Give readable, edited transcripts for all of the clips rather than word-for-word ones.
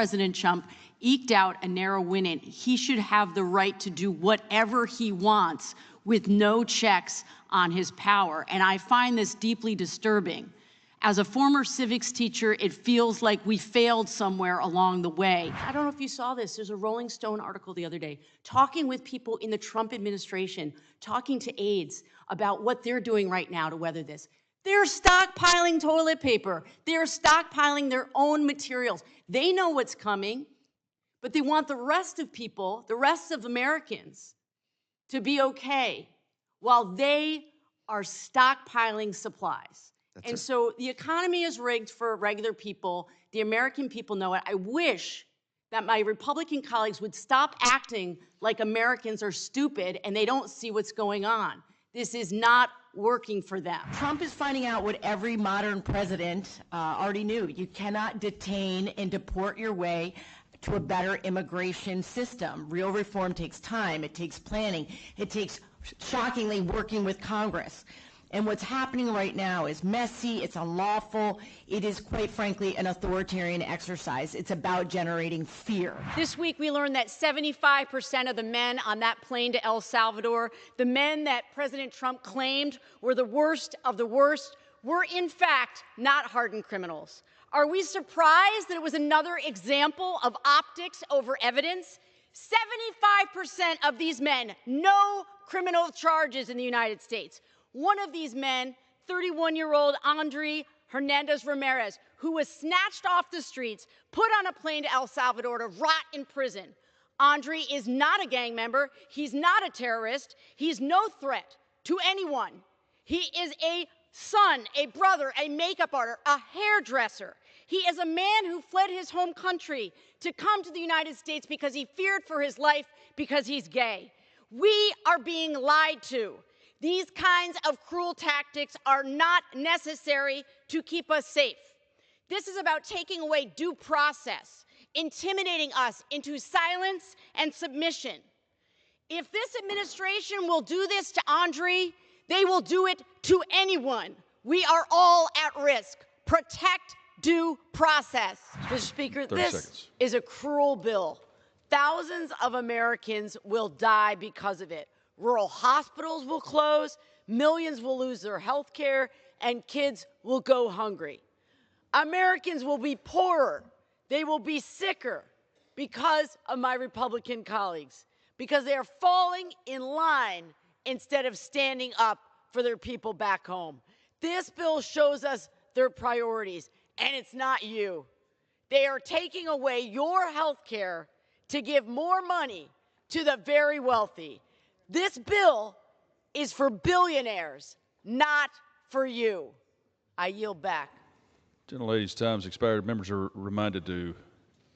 President Trump eked out a narrow win, and he should have the right to do whatever he wants with no checks on his power. And I find this deeply disturbing. As a former civics teacher, it feels like we failed somewhere along the way. I don't know if you saw this. There's a Rolling Stone article the other day talking with people in the Trump administration, talking to aides about what they're doing right now to weather this. They're stockpiling toilet paper. They're stockpiling their own materials. They know what's coming, but they want the rest of people, the rest of Americans, to be okay while they are stockpiling supplies. So the economy is rigged for regular people. The American people know it. I wish that my Republican colleagues would stop acting like Americans are stupid and they don't see what's going on. This is not working for them. Trump is finding out what every modern president already knew. You cannot detain and deport your way to a better immigration system. Real reform takes time. It takes planning. It takes, shockingly, working with Congress. And what's happening right now is messy, it's unlawful, it is, quite frankly, an authoritarian exercise. It's about generating fear. This week we learned that 75% of the men on that plane to El Salvador, the men that President Trump claimed were the worst of the worst, were in fact not hardened criminals. Are we surprised that it was another example of optics over evidence? 75% of these men, no criminal charges in the United States. One of these men, 31-year-old Andre Hernandez Ramirez, who was snatched off the streets, put on a plane to El Salvador to rot in prison. Andre is not a gang member. He's not a terrorist. He's no threat to anyone. He is a son, a brother, a makeup artist, a hairdresser. He is a man who fled his home country to come to the United States because he feared for his life because he's gay. We are being lied to. These kinds of cruel tactics are not necessary to keep us safe. This is about taking away due process, intimidating us into silence and submission. If this administration will do this to Andre, they will do it to anyone. We are all at risk. Protect due process. Mr. Speaker, this is a cruel bill. Thousands of Americans will die because of it. Rural hospitals will close, millions will lose their health care, and kids will go hungry. Americans will be poorer. They will be sicker because of my Republican colleagues, because they are falling in line instead of standing up for their people back home. This bill shows us their priorities, and it's not you. They are taking away your health care to give more money to the very wealthy. This bill is for billionaires, not for you. I yield back. Gentlelady's time's expired. Members are reminded to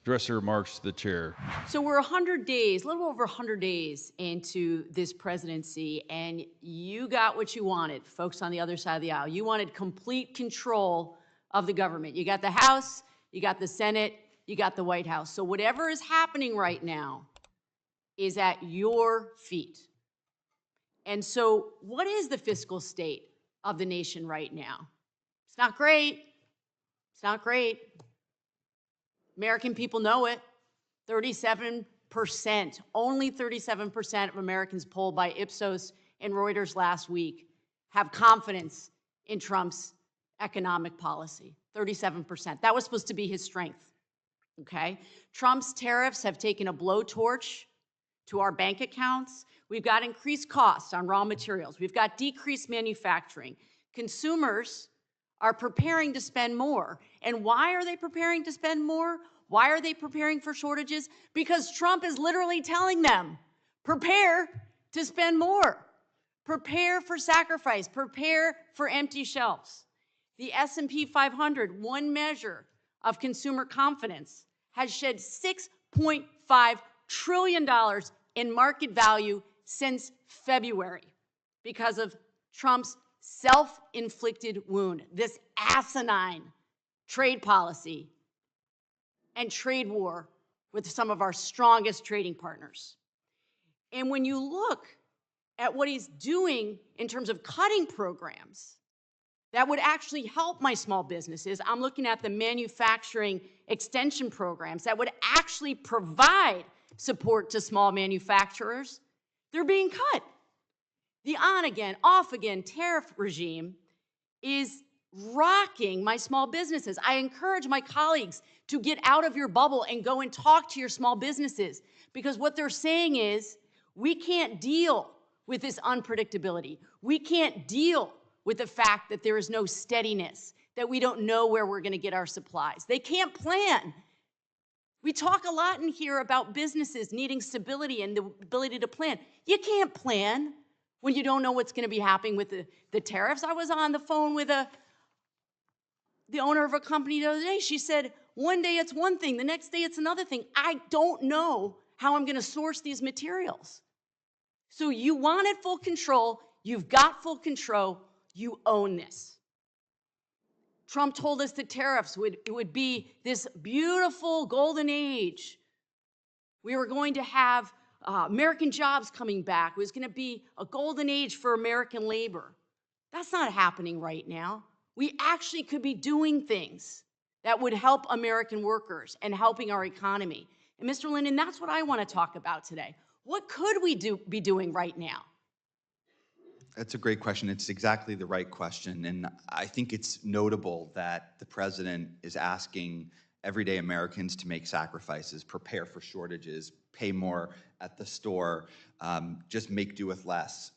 address their remarks to the chair. So we're 100 days, a little over 100 days into this presidency, and you got what you wanted, folks on the other side of the aisle. You wanted complete control of the government. You got the House, you got the Senate, you got the White House. So whatever is happening right now is at your feet. And so what is the fiscal state of the nation right now? It's not great. It's not great. American people know it. 37%, only 37% of Americans polled by Ipsos and Reuters last week have confidence in Trump's economic policy. 37%. That was supposed to be his strength. Okay? Trump's tariffs have taken a blowtorch to our bank accounts. We've got increased costs on raw materials. We've got decreased manufacturing. Consumers are preparing to spend more. And why are they preparing to spend more? Why are they preparing for shortages? Because Trump is literally telling them, prepare to spend more. Prepare for sacrifice. Prepare for empty shelves. The S&P 500, one measure of consumer confidence, has shed $6.5 trillion in market value since February because of Trump's self-inflicted wound, this asinine trade policy and trade war with some of our strongest trading partners. And when you look at what he's doing in terms of cutting programs that would actually help my small businesses. I'm looking at the manufacturing extension programs that would actually provide support to small manufacturers. They're being cut. The on again, off again tariff regime is rocking my small businesses. I encourage my colleagues to get out of your bubble and go and talk to your small businesses, because what they're saying is, we can't deal with this unpredictability. We can't deal with the fact that there is no steadiness, that we don't know where we're going to get our supplies. They can't plan. We talk a lot in here about businesses needing stability and the ability to plan. You can't plan when you don't know what's going to be happening with the tariffs. I was on the phone with the owner of a company the other day. She said, one day it's one thing, the next day it's another thing. I don't know how I'm going to source these materials. So you wanted full control, you've got full control, you own this. Trump told us that tariffs would be this beautiful golden age. We were going to have American jobs coming back. It was going to be a golden age for American labor. That's not happening right now. We actually could be doing things that would help American workers and helping our economy. And Mr. Linden, that's what I want to talk about today. What could we be doing right now? That's a great question. It's exactly the right question. And I think it's notable that the president is asking everyday Americans to make sacrifices, prepare for shortages, pay more at the store, just make do with less.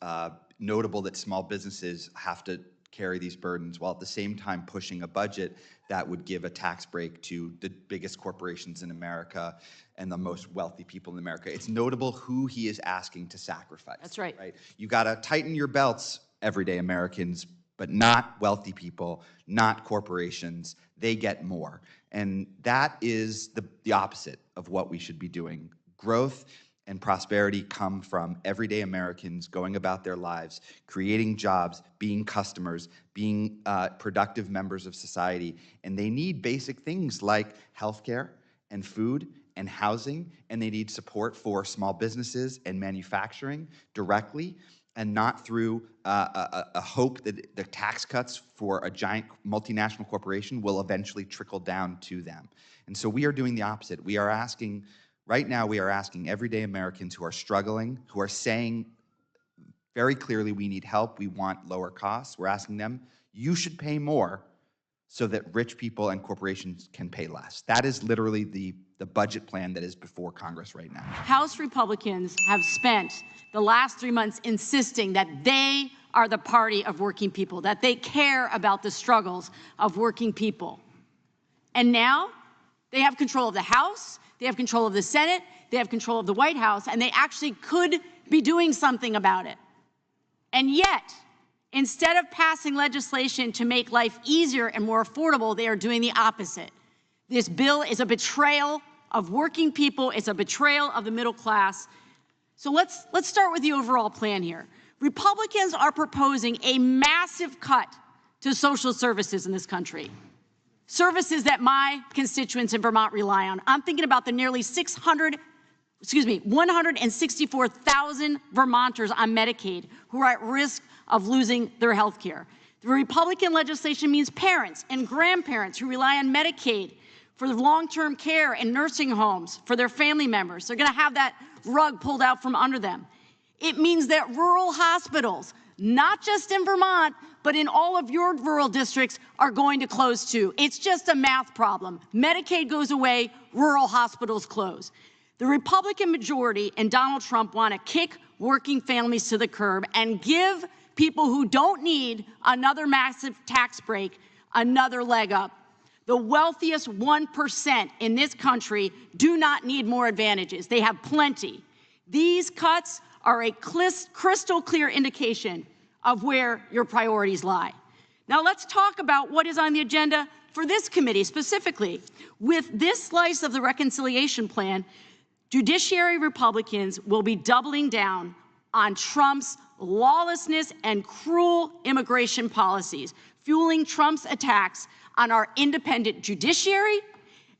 Notable that small businesses have to carry these burdens, while at the same time pushing a budget that would give a tax break to the biggest corporations in America and the most wealthy people in America. It's notable who he is asking to sacrifice. That's right. You got to tighten your belts, everyday Americans, but not wealthy people, not corporations. They get more. And that is the opposite of what we should be doing. Growth and prosperity come from everyday Americans going about their lives, creating jobs, being customers, being productive members of society. And they need basic things like healthcare and food and housing, and they need support for small businesses and manufacturing directly, and not through a hope that the tax cuts for a giant multinational corporation will eventually trickle down to them. And so we are doing the opposite. We are asking, right now we are asking everyday Americans who are struggling, who are saying very clearly we need help, we want lower costs, we're asking them, you should pay more so that rich people and corporations can pay less. That is literally the budget plan that is before Congress right now. House Republicans have spent the last 3 months insisting that they are the party of working people, that they care about the struggles of working people. And now they have control of the House, they have control of the Senate, they have control of the White House, and they actually could be doing something about it. And yet, instead of passing legislation to make life easier and more affordable, they are doing the opposite. This bill is a betrayal of working people. It's a betrayal of the middle class. So let's start with the overall plan here. Republicans are proposing a massive cut to social services in this country, services that my constituents in Vermont rely on. I'm thinking about the nearly 164,000 Vermonters on Medicaid who are at risk of losing their health care. The Republican legislation means parents and grandparents who rely on Medicaid for long-term care and nursing homes for their family members. They're going to have that rug pulled out from under them. It means that rural hospitals, not just in Vermont, but in all of your rural districts, are going to close too. It's just a math problem. Medicaid goes away, rural hospitals close. The Republican majority and Donald Trump want to kick working families to the curb and give people who don't need another massive tax break another leg up. The wealthiest 1% in this country do not need more advantages. They have plenty. These cuts are a crystal clear indication of where your priorities lie. Now let's talk about what is on the agenda for this committee specifically. With this slice of the reconciliation plan, Judiciary Republicans will be doubling down on Trump's lawlessness and cruel immigration policies, fueling Trump's attacks on our independent judiciary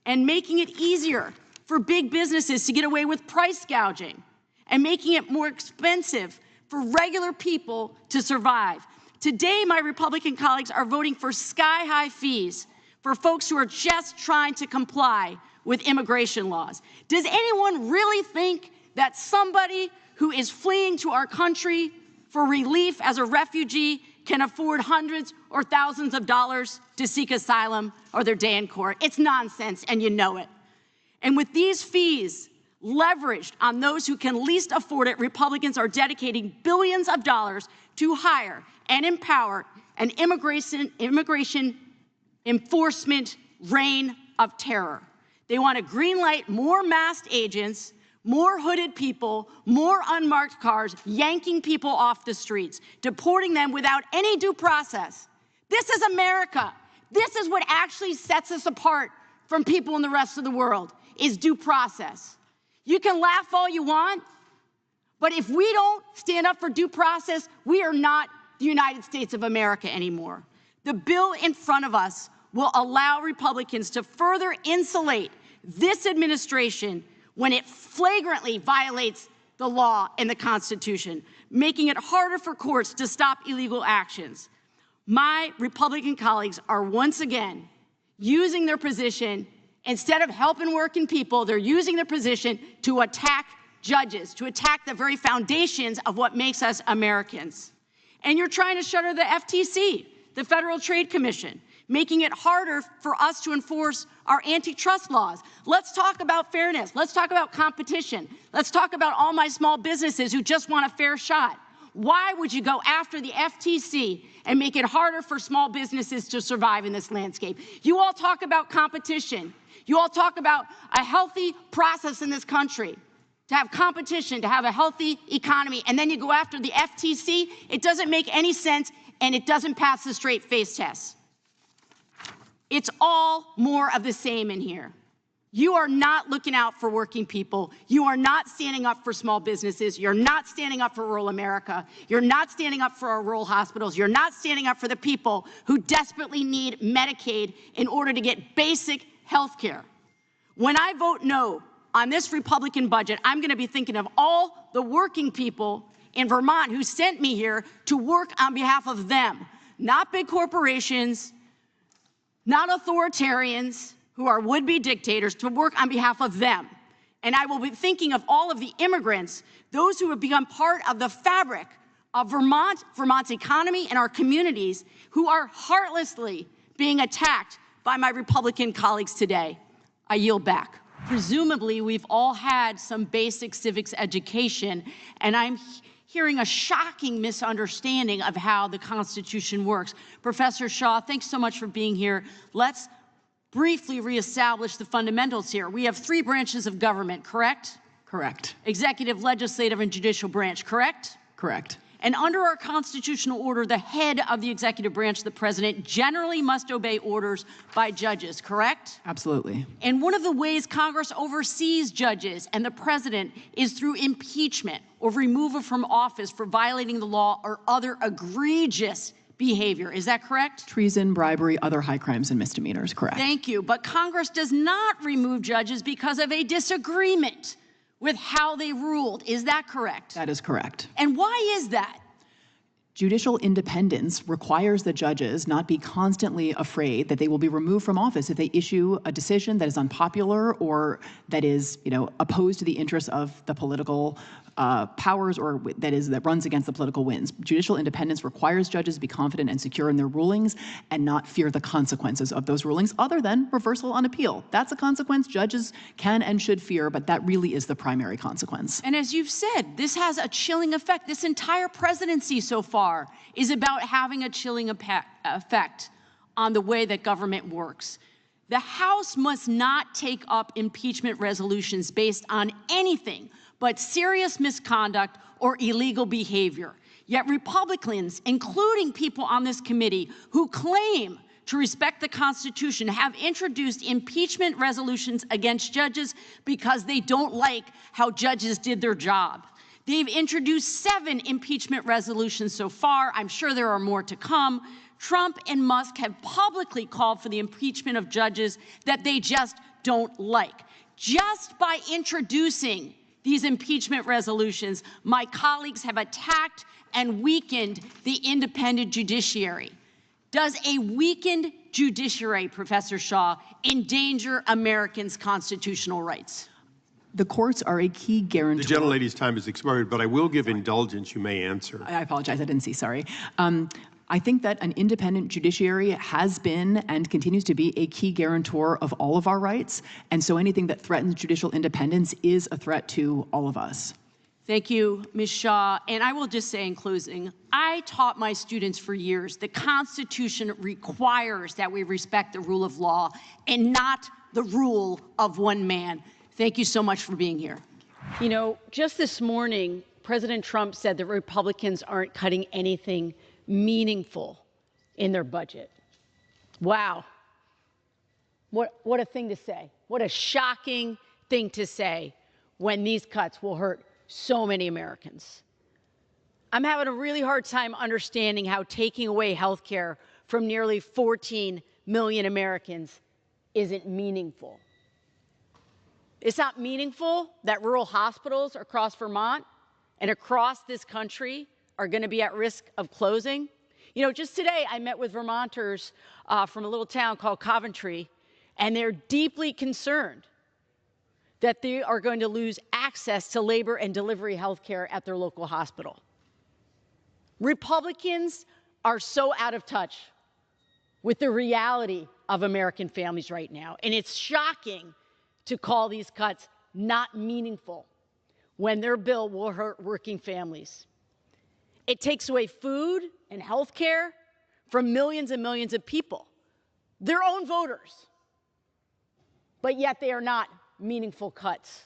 and making it easier for big businesses to get away with price gouging and making it more expensive for regular people to survive. Today, my Republican colleagues are voting for sky-high fees for folks who are just trying to comply with immigration laws. Does anyone really think that somebody who is fleeing to our country for relief as a refugee can afford hundreds or thousands of dollars to seek asylum or their day in court? It's nonsense, and you know it. And with these fees leveraged on those who can least afford it, Republicans are dedicating billions of dollars to hire and empower an immigration enforcement reign of terror. They want to greenlight more masked agents, more hooded people, more unmarked cars, yanking people off the streets, deporting them without any due process. This is America. This is what actually sets us apart from people in the rest of the world, is due process. You can laugh all you want, but if we don't stand up for due process, we are not the United States of America anymore. The bill in front of us will allow Republicans to further insulate this administration when it flagrantly violates the law and the Constitution, making it harder for courts to stop illegal actions. My Republican colleagues are once again using their position, instead of helping working people, they're using their position to attack judges, to attack the very foundations of what makes us Americans. And you're trying to shutter the FTC, the Federal Trade Commission, making it harder for us to enforce our antitrust laws. Let's talk about fairness. Let's talk about competition. Let's talk about all my small businesses who just want a fair shot. Why would you go after the FTC and make it harder for small businesses to survive in this landscape? You all talk about competition. You all talk about a healthy process in this country, to have competition, to have a healthy economy, and then you go after the FTC. It doesn't make any sense, and it doesn't pass the straight face test. It's all more of the same in here. You are not looking out for working people. You are not standing up for small businesses. You're not standing up for rural America. You're not standing up for our rural hospitals. You're not standing up for the people who desperately need Medicaid in order to get basic health care. When I vote no on this Republican budget, I'm going to be thinking of all the working people in Vermont who sent me here to work on behalf of them, not big corporations, not authoritarians who are would-be dictators, to work on behalf of them. And I will be thinking of all of the immigrants, those who have become part of the fabric of Vermont's economy and our communities, who are heartlessly being attacked by my Republican colleagues today. I yield back. Presumably, we've all had some basic civics education, and I'm hearing a shocking misunderstanding of how the Constitution works. Professor Shaw, thanks so much for being here. Let's briefly reestablish the fundamentals here. We have 3 branches of government, correct? Correct. Executive, legislative, and judicial branch, correct? Correct. And under our constitutional order, the head of the executive branch, the president, generally must obey orders by judges, correct? Absolutely. And one of the ways Congress oversees judges and the president is through impeachment or removal from office for violating the law or other egregious behavior. Is that correct? Treason, bribery, other high crimes and misdemeanors, correct. Thank you. But Congress does not remove judges because of a disagreement with how they ruled. Is that correct? That is correct. And why is that? Judicial independence requires the judges not be constantly afraid that they will be removed from office if they issue a decision that is unpopular or that is, opposed to the interests of the political powers or that runs against the political winds. Judicial independence requires judges to be confident and secure in their rulings and not fear the consequences of those rulings other than reversal on appeal. That's a consequence judges can and should fear, but that really is the primary consequence. And as you've said, this has a chilling effect. This entire presidency so far is about having a chilling effect on the way that government works. The House must not take up impeachment resolutions based on anything but serious misconduct or illegal behavior. Yet Republicans, including people on this committee who claim to respect the Constitution, have introduced impeachment resolutions against judges because they don't like how judges did their job. They've introduced 7 impeachment resolutions so far. I'm sure there are more to come. Trump and Musk have publicly called for the impeachment of judges that they just don't like. Just by introducing these impeachment resolutions, my colleagues have attacked and weakened the independent judiciary. Does a weakened judiciary, Professor Shaw, endanger Americans' constitutional rights? The courts are a key guarantor. The gentlelady's time has expired, but I will give indulgence. You may answer. I apologize. I didn't see. Sorry. I think that an independent judiciary has been and continues to be a key guarantor of all of our rights. And so anything that threatens judicial independence is a threat to all of us. Thank you, Ms. Shaw. And I will just say in closing, I taught my students for years the Constitution requires that we respect the rule of law and not the rule of one man. Thank you so much for being here. You know, just this morning, President Trump said that Republicans aren't cutting anything meaningful in their budget. Wow. What a thing to say. What a shocking thing to say when these cuts will hurt so many Americans. I'm having a really hard time understanding how taking away health care from nearly 14 million Americans isn't meaningful. It's not meaningful that rural hospitals across Vermont and across this country are going to be at risk of closing. You know, just today I met with Vermonters from a little town called Coventry, and they're deeply concerned that they are going to lose access to labor and delivery health care at their local hospital. Republicans are so out of touch with the reality of American families right now, and it's shocking to call these cuts not meaningful when their bill will hurt working families. It takes away food and health care from millions and millions of people, their own voters, but yet they are not meaningful cuts.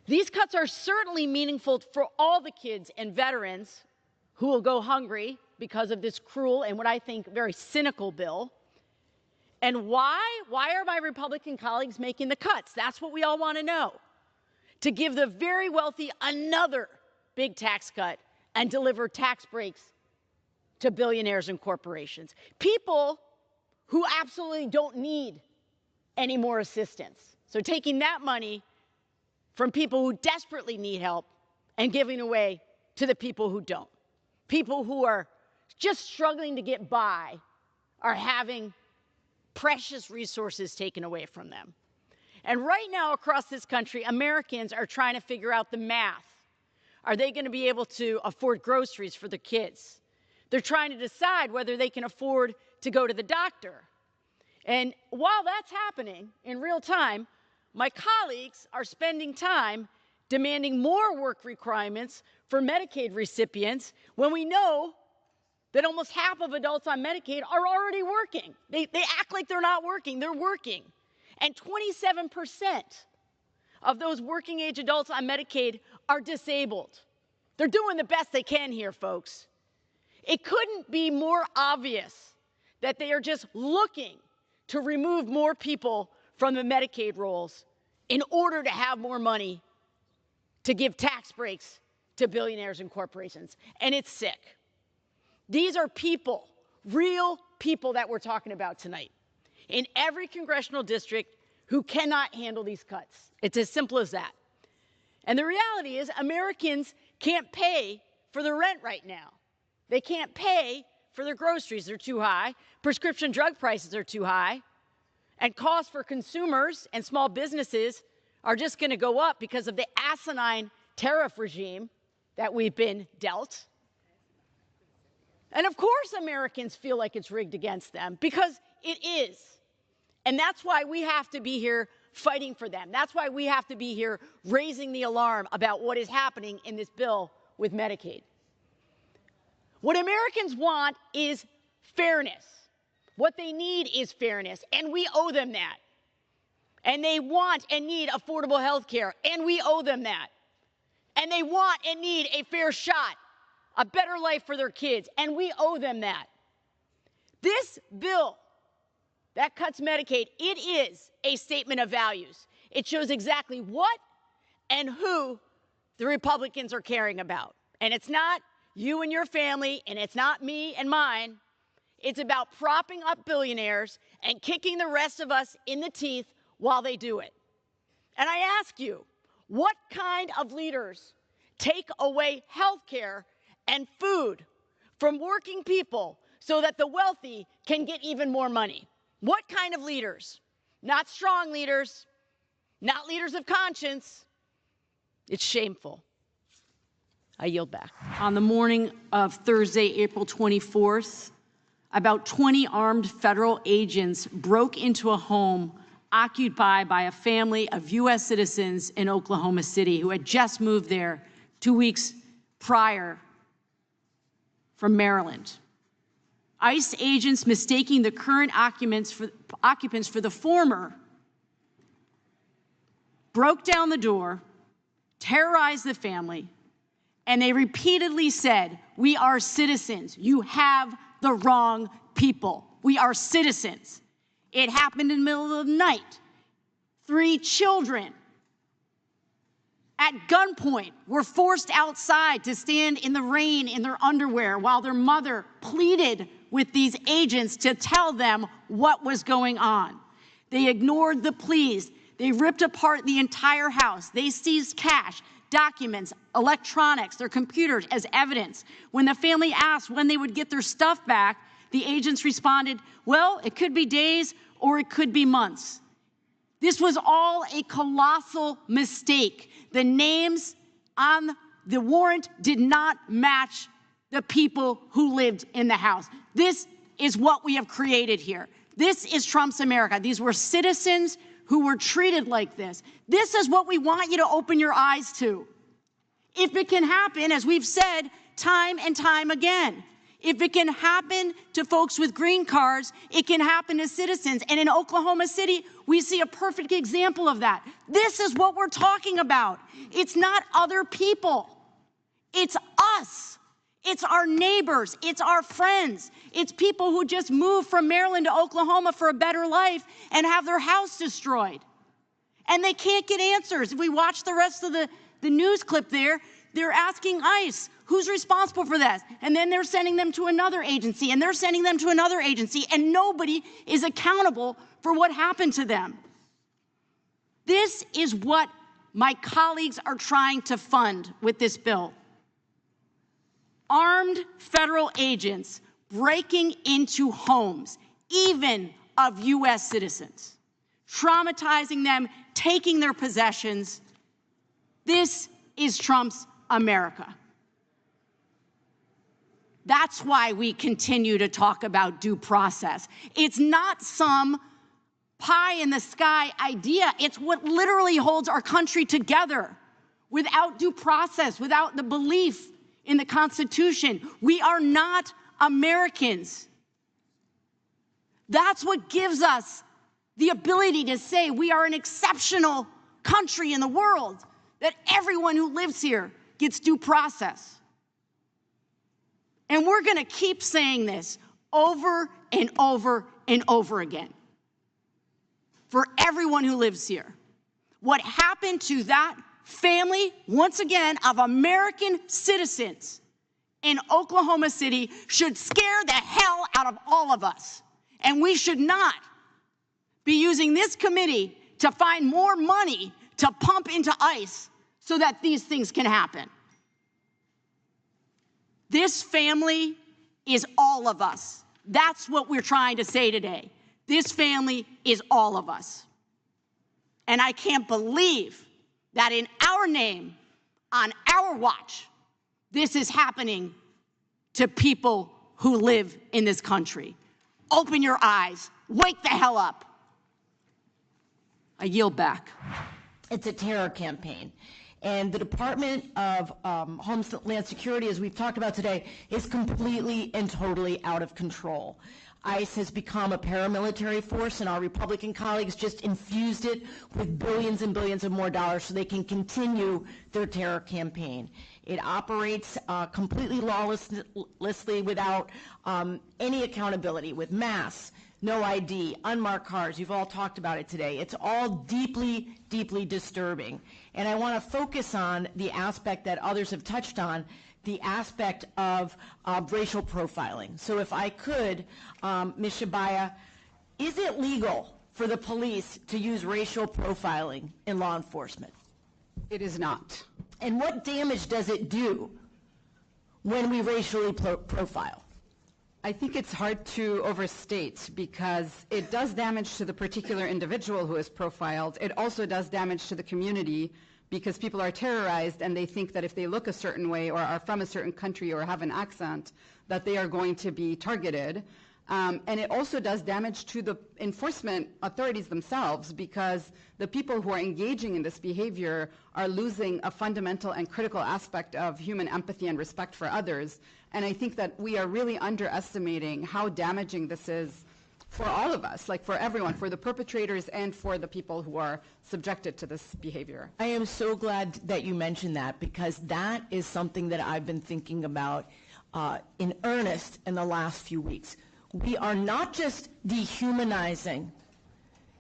These cuts are certainly meaningful for all the kids and veterans who will go hungry because of this cruel and what I think very cynical bill. And why? Why are my Republican colleagues making the cuts? That's what we all want to know. To give the very wealthy another big tax cut and deliver tax breaks to billionaires and corporations. People who absolutely don't need any more assistance. So taking that money from people who desperately need help and giving away to the people who don't. People who are just struggling to get by are having precious resources taken away from them. And right now across this country, Americans are trying to figure out the math. Are they going to be able to afford groceries for their kids? They're trying to decide whether they can afford to go to the doctor. And while that's happening in real time, my colleagues are spending time demanding more work requirements for Medicaid recipients when we know that almost half of adults on Medicaid are already working. They act like they're not working. They're working. And 27% of those working age adults on Medicaid are disabled. They're doing the best they can here, folks. It couldn't be more obvious that they are just looking to remove more people from the Medicaid rolls in order to have more money to give tax breaks to billionaires and corporations. And it's sick. These are people, real people that we're talking about tonight, in every congressional district who cannot handle these cuts. It's as simple as that. And the reality is Americans can't pay for their rent right now. They can't pay for their groceries. They're too high. Prescription drug prices are too high. And costs for consumers and small businesses are just going to go up because of the asinine tariff regime that we've been dealt. And of course Americans feel like it's rigged against them, because it is. And that's why we have to be here fighting for them. That's why we have to be here raising the alarm about what is happening in this bill with Medicaid. What Americans want is fairness. What they need is fairness, and we owe them that. And they want and need affordable health care, and we owe them that. And they want and need a fair shot, a better life for their kids, and we owe them that. This bill that cuts Medicaid, it is a statement of values. It shows exactly what and who the Republicans are caring about. And it's not you and your family, and it's not me and mine. It's about propping up billionaires and kicking the rest of us in the teeth while they do it. And I ask you, What kind of leaders take away health care and food from working people so that the wealthy can get even more money? What kind of leaders? Not strong leaders, not leaders of conscience. It's shameful. I yield back. On the morning of Thursday, April 24th, about 20 armed federal agents broke into a home occupied by a family of U.S. citizens in Oklahoma City who had just moved there 2 weeks prior from Maryland. ICE agents, mistaking the current occupants for the former, broke down the door, terrorized the family, and they repeatedly said, "We are citizens. You have the wrong people. We are citizens." It happened in the middle of the night. 3 children at gunpoint were forced outside to stand in the rain in their underwear while their mother pleaded with these agents to tell them what was going on. They ignored the pleas. They ripped apart the entire house. They seized cash, documents, electronics, their computers as evidence. When the family asked when they would get their stuff back, the agents responded, "Well, it could be days or it could be months." This was all a colossal mistake. The names on the warrant did not match the people who lived in the house. This is what we have created here. This is Trump's America. These were citizens who were treated like this. This is what we want you to open your eyes to. If it can happen, as we've said time and time again, if it can happen to folks with green cards, it can happen to citizens. And in Oklahoma City, we see a perfect example of that. This is what we're talking about. It's not other people. It's us. It's our neighbors. It's our friends. It's people who just moved from Maryland to Oklahoma for a better life and have their house destroyed. And they can't get answers. If we watch the rest of the news clip there, they're asking ICE, who's responsible for this? And then they're sending them to another agency, and they're sending them to another agency, and nobody is accountable for what happened to them. This is what my colleagues are trying to fund with this bill. Armed federal agents breaking into homes, even of U.S. citizens, traumatizing them, taking their possessions. This is Trump's America. That's why we continue to talk about due process. It's not some pie-in-the-sky idea. It's what literally holds our country together. Without due process, without the belief in the Constitution, we are not Americans. That's what gives us the ability to say we are an exceptional country in the world, that everyone who lives here gets due process. And we're going to keep saying this over and over and over again for everyone who lives here. What happened to that family, once again, of American citizens in Oklahoma City should scare the hell out of all of us. And we should not be using this committee to find more money to pump into ICE so that these things can happen. This family is all of us. That's what we're trying to say today. This family is all of us. And I can't believe that in our name, on our watch, this is happening to people who live in this country. Open your eyes. Wake the hell up. I yield back. It's a terror campaign. And the Department of Homeland Security, as we've talked about today, is completely and totally out of control. ICE has become a paramilitary force, and our Republican colleagues just infused it with billions and billions of more dollars so they can continue their terror campaign. It operates completely lawlessly without any accountability, with masks, no ID, unmarked cars. You've all talked about it today. It's all deeply, deeply disturbing. And I want to focus on the aspect that others have touched on, the aspect of racial profiling. So if I could, Ms. Shabaya, is it legal for the police to use racial profiling in law enforcement? It is not. And what damage does it do when we racially profile? I think it's hard to overstate because it does damage to the particular individual who is profiled. It also does damage to the community because people are terrorized and they think that if they look a certain way or are from a certain country or have an accent, that they are going to be targeted. And it also does damage to the enforcement authorities themselves because the people who are engaging in this behavior are losing a fundamental and critical aspect of human empathy and respect for others. And I think that we are really underestimating how damaging this is for all of us, like for everyone, for the perpetrators and for the people who are subjected to this behavior. I am so glad that you mentioned that because that is something that I've been thinking about in earnest in the last few weeks. We are not just dehumanizing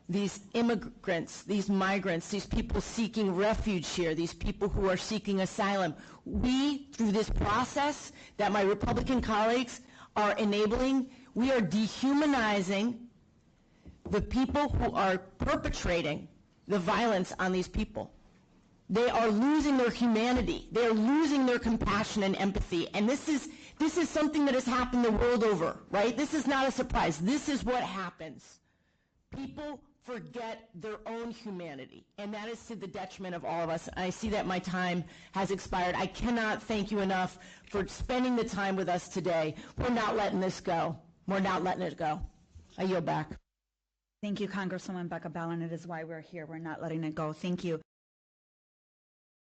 these immigrants, these migrants, these people seeking refuge here, these people who are seeking asylum. We, through this process that my Republican colleagues are enabling, we are dehumanizing the people who are perpetrating the violence on these people. They are losing their humanity. They are losing their compassion and empathy. And this is something that has happened the world over, right? This is not a surprise. This is what happens. People forget their own humanity, and that is to the detriment of all of us. I see that my time has expired. I cannot thank you enough for spending the time with us today. We're not letting this go. We're not letting it go. I yield back. Thank you, Congresswoman Becca Balint. It is why we're here. We're not letting it go. Thank you.